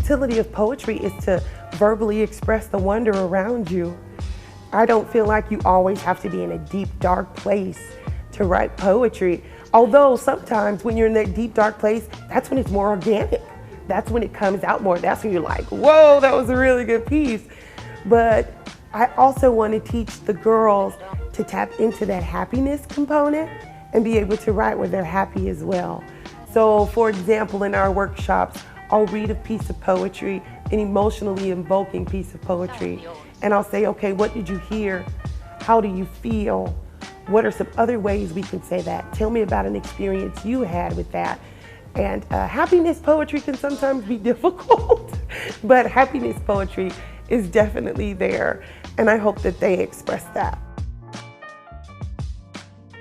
utility of poetry is to verbally express the wonder around you. I don't feel like you always have to be in a deep, dark place to write poetry. Although sometimes when you're in that deep, dark place, that's when it's more organic. That's when it comes out more. That's when you're like, whoa, that was a really good piece. But I also want to teach the girls to tap into that happiness component and be able to write where they're happy as well. So for example, in our workshops, I'll read a piece of poetry, an emotionally invoking piece of poetry, and I'll say, okay, what did you hear? How do you feel? What are some other ways we can say that? Tell me about an experience you had with that. And happiness poetry can sometimes be difficult, but happiness poetry is definitely there, and I hope that they express that.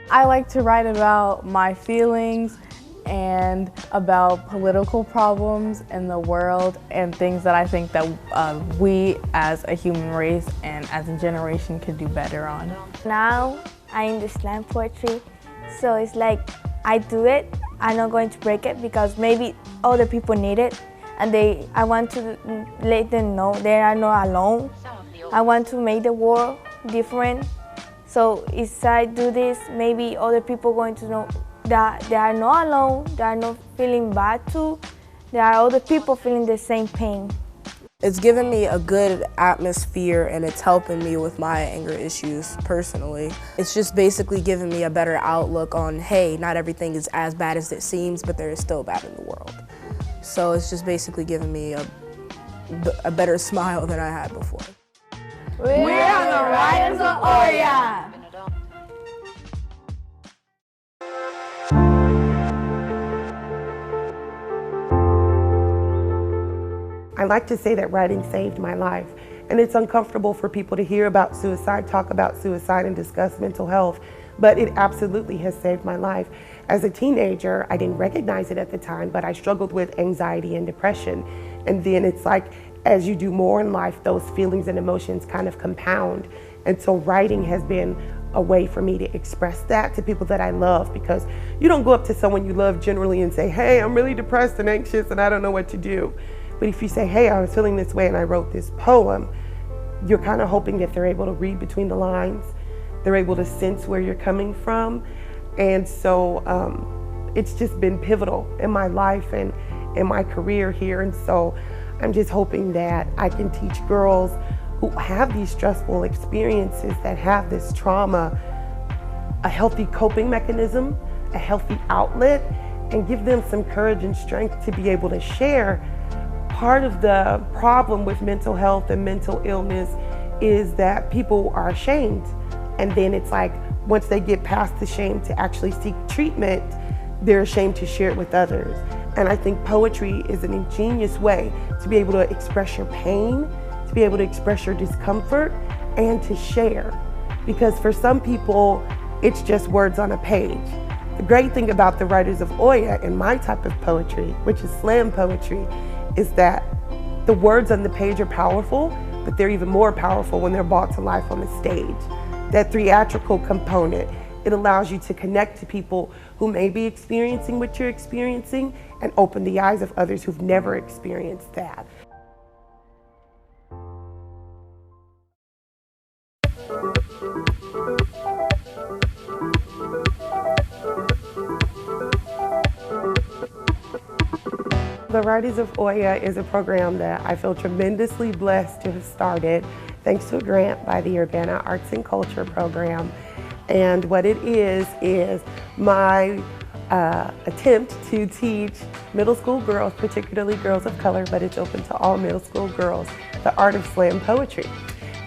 I like to write about my feelings and about political problems in the world and things that I think that we as a human race and as a generation could do better on. Now I'm in the slam poetry, so it's like I do it, I'm not going to break it because maybe other people need it, and I want to let them know they are not alone. I want to make the world different, so if I do this, maybe other people are going to know that they are not alone, they are not feeling bad too, there are other people feeling the same pain. It's given me a good atmosphere and it's helping me with my anger issues personally. It's just basically giving me a better outlook on, hey, not everything is as bad as it seems, but there is still bad in the world. So it's just basically giving me a better smile than I had before. We're the Writers of Oya! I like to say that writing saved my life, and it's uncomfortable for people to hear about suicide, talk about suicide, and discuss mental health, but it absolutely has saved my life. As a teenager, I didn't recognize it at the time, but I struggled with anxiety and depression, and then it's like as you do more in life, those feelings and emotions kind of compound, and so writing has been a way for me to express that to people that I love, because you don't go up to someone you love generally and say, hey, I'm really depressed and anxious and I don't know what to do. But if you say, hey, I was feeling this way and I wrote this poem, you're kind of hoping that they're able to read between the lines. They're able to sense where you're coming from. And so it's just been pivotal in my life and in my career here. And so I'm just hoping that I can teach girls who have these stressful experiences, that have this trauma, a healthy coping mechanism, a healthy outlet, and give them some courage and strength to be able to share. Part of the problem with mental health and mental illness is that people are ashamed. And then it's like, once they get past the shame to actually seek treatment, they're ashamed to share it with others. And I think poetry is an ingenious way to be able to express your pain, to be able to express your discomfort, and to share. Because for some people, it's just words on a page. The great thing about the Writers of Oya and my type of poetry, which is slam poetry, is that the words on the page are powerful, but they're even more powerful when they're brought to life on the stage. That theatrical component, it allows you to connect to people who may be experiencing what you're experiencing and open the eyes of others who've never experienced that. The Writers of Oya is a program that I feel tremendously blessed to have started thanks to a grant by the Urbana Arts and Culture program. And what it is my attempt to teach middle school girls, particularly girls of color, but it's open to all middle school girls, the art of slam poetry.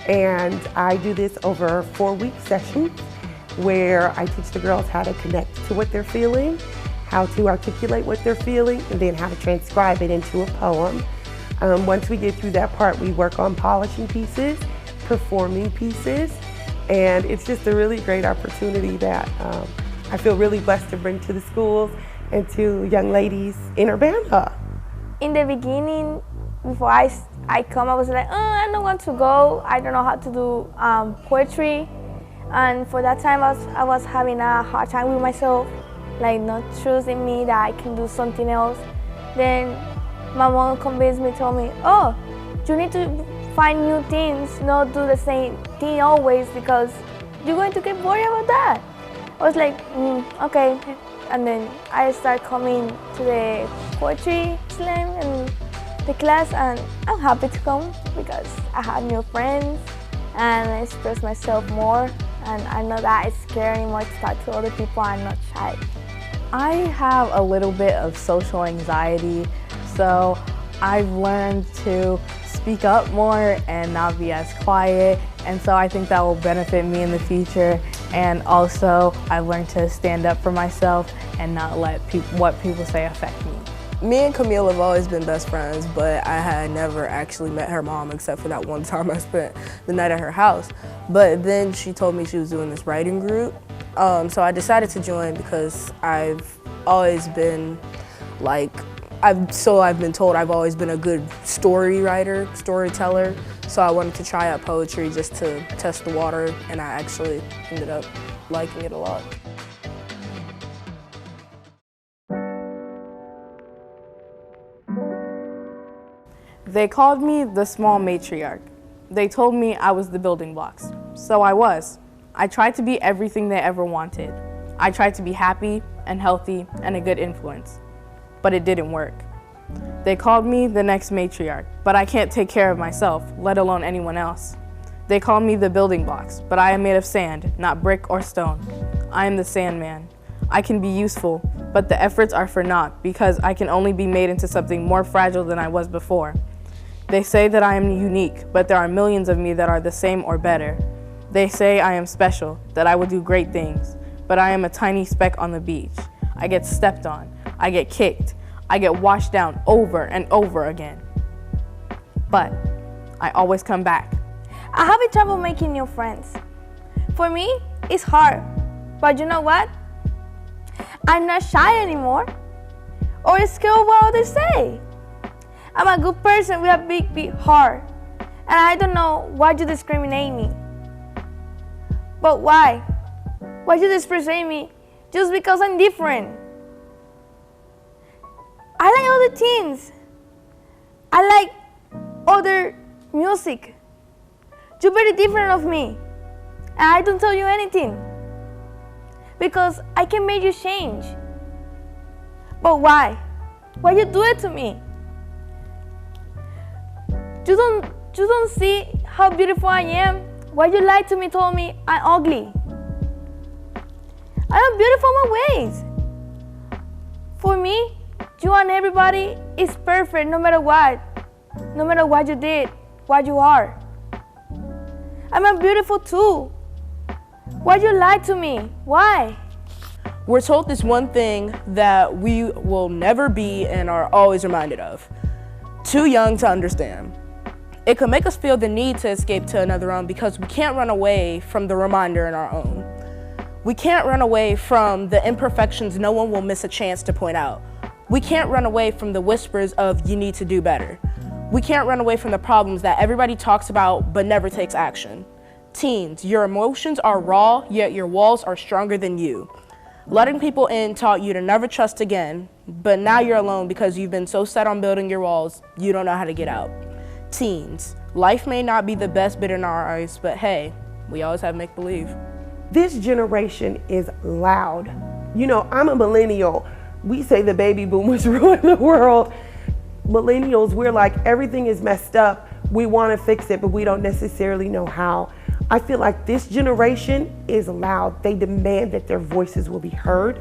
And I do this over 4-week sessions where I teach the girls how to connect to what they're feeling, how to articulate what they're feeling, and then how to transcribe it into a poem. Once we get through that part, we work on polishing pieces, performing pieces, and it's just a really great opportunity that I feel really blessed to bring to the schools and to young ladies in Urbana. In the beginning, before I come, I was like, I don't want to go. I don't know how to do poetry. And for that time, I was having a hard time with myself, like not trusting me that I can do something else. Then my mom convinced me, told me, oh, you need to find new things, not do the same thing always because you're going to get bored about that. I was like, okay. And then I started coming to the poetry slam and the class, and I'm happy to come because I have new friends and I express myself more, and I'm not that scared anymore to talk to other people. I'm not shy. I have a little bit of social anxiety, so I've learned to speak up more and not be as quiet, and so I think that will benefit me in the future. And also, I've learned to stand up for myself and not let what people say affect me. Me and Camille have always been best friends, but I had never actually met her mom except for that one time I spent the night at her house. But then she told me she was doing this writing group, so I decided to join because I've always been I've been told I've always been a good story writer, storyteller, so I wanted to try out poetry just to test the water, and I actually ended up liking it a lot. They called me the small matriarch. They told me I was the building blocks. So I was. I tried to be everything they ever wanted. I tried to be happy and healthy and a good influence. But it didn't work. They called me the next matriarch, but I can't take care of myself, let alone anyone else. They called me the building blocks, but I am made of sand, not brick or stone. I am the Sandman. I can be useful, but the efforts are for naught because I can only be made into something more fragile than I was before. They say that I am unique, but there are millions of me that are the same or better. They say I am special, that I will do great things, but I am a tiny speck on the beach. I get stepped on, I get kicked, I get washed down over and over again. But I always come back. I have trouble making new friends. For me, it's hard, but you know what? I'm not shy anymore or scared of what others say. I'm a good person with a big heart, and I don't know why you discriminate me. But why? Why you discriminate me just because I'm different? I like other things. I like other music. You're very different of me, and I don't tell you anything because I can make you change. But why? Why you do it to me? You don't see how beautiful I am? Why you lied to me, told me I'm ugly? I am beautiful in my ways. For me, you and everybody is perfect no matter what. No matter what you did, what you are. I'm beautiful too. Why you lied to me? Why? We're told this one thing that we will never be and are always reminded of. Too young to understand. It could make us feel the need to escape to another realm because we can't run away from the reminder in our own. We can't run away from the imperfections no one will miss a chance to point out. We can't run away from the whispers of you need to do better. We can't run away from the problems that everybody talks about but never takes action. Teens, your emotions are raw, yet your walls are stronger than you. Letting people in taught you to never trust again, but now you're alone because you've been so set on building your walls, you don't know how to get out. Teens, life may not be the best bit in our eyes, but hey, we always have make-believe. This generation is loud. You know, I'm a millennial. We say the baby boomers ruined the world. Millennials, we're like, everything is messed up. We want to fix it, but we don't necessarily know how. I feel like this generation is loud. They demand that their voices will be heard.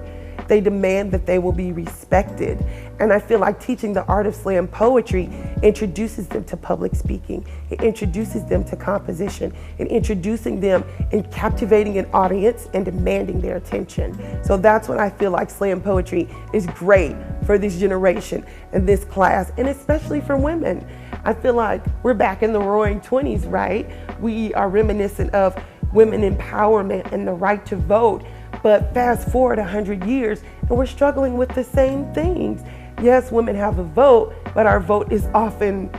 They demand that they will be respected. And I feel like teaching the art of slam poetry introduces them to public speaking. It introduces them to composition and introducing them in captivating an audience and demanding their attention. So that's what I feel like slam poetry is great for this generation and this class, and especially for women. I feel like we're back in the roaring 20s, right? We are reminiscent of women empowerment and the right to vote. But fast forward 100 years and we're struggling with the same things. Yes, women have a vote, but our vote is often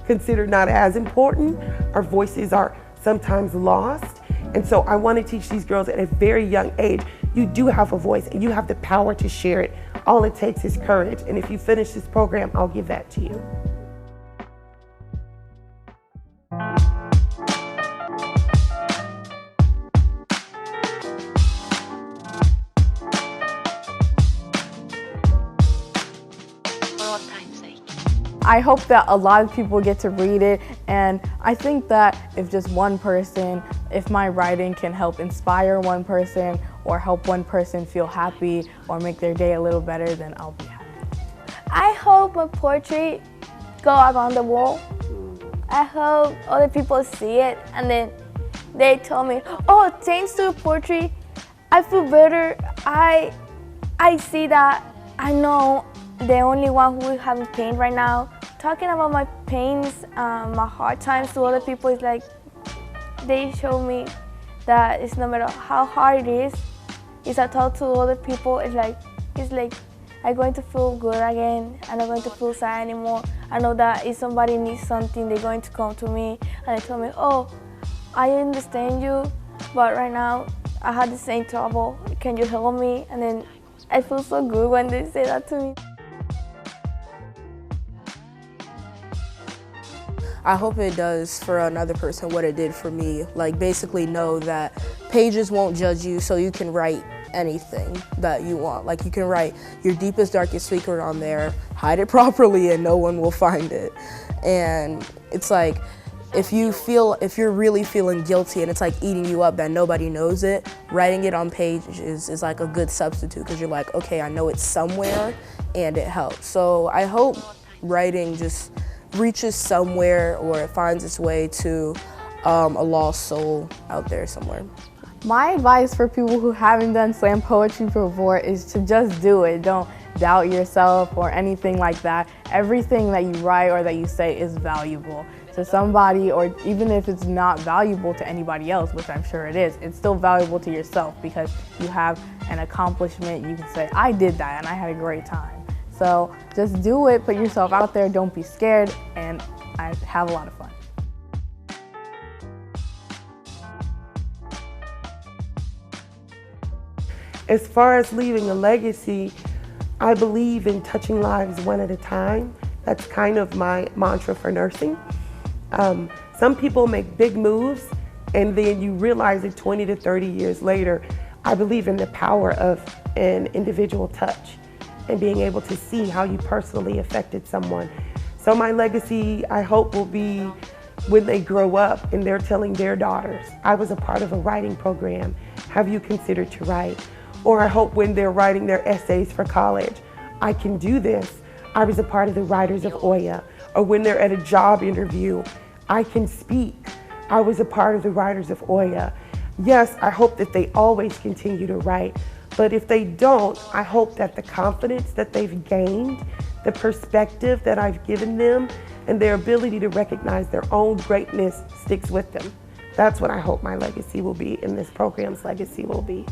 considered not as important. Our voices are sometimes lost. And so I want to teach these girls at a very young age, you do have a voice and you have the power to share it All it takes is courage. And if you finish this program, I'll give that to you. I hope that a lot of people get to read it, and I think that if just one person, if my writing can help inspire one person or help one person feel happy or make their day a little better, then I'll be happy. I hope my poetry go around the world. I hope other people see it and then they tell me, oh, thanks to the poetry, I feel better. I see that I know the only one who is having pain right now. Talking about my pains, my hard times to other people is like, they show me that it's no matter how hard it is, if I talk to other people, it's like I'm going to feel good again. I'm not going to feel sad anymore. I know that if somebody needs something, they're going to come to me and they tell me, oh, I understand you, but right now I had the same trouble. Can you help me? And then I feel so good when they say that to me. I hope it does for another person what it did for me. Like, basically know that pages won't judge you, so you can write anything that you want. Like, you can write your deepest, darkest secret on there, hide it properly, and no one will find it. And it's like, if you're really feeling guilty and it's like eating you up that nobody knows it, writing it on pages is like a good substitute, because you're like, okay, I know it's somewhere and it helps. So I hope writing just reaches somewhere, or it finds its way to a lost soul out there somewhere. My advice for people who haven't done slam poetry before is to just do it. Don't doubt yourself or anything like that. Everything that you write or that you say is valuable to somebody, or even if it's not valuable to anybody else, which I'm sure it is, it's still valuable to yourself because you have an accomplishment. You can say, I did that and I had a great time. So just do it, put yourself out there, don't be scared, and I have a lot of fun. As far as leaving a legacy, I believe in touching lives one at a time. That's kind of my mantra for nursing. Some people make big moves and then you realize it 20 to 30 years later. I believe in the power of an individual touch and being able to see how you personally affected someone. So my legacy, I hope, will be when they grow up and they're telling their daughters, I was a part of a writing program. Have you considered to write? Or I hope when they're writing their essays for college, I can do this. I was a part of the Writers of Oya. Or when they're at a job interview, I can speak. I was a part of the Writers of Oya. Yes, I hope that they always continue to write. But if they don't, I hope that the confidence that they've gained, the perspective that I've given them, and their ability to recognize their own greatness sticks with them. That's what I hope my legacy will be, and this program's legacy will be.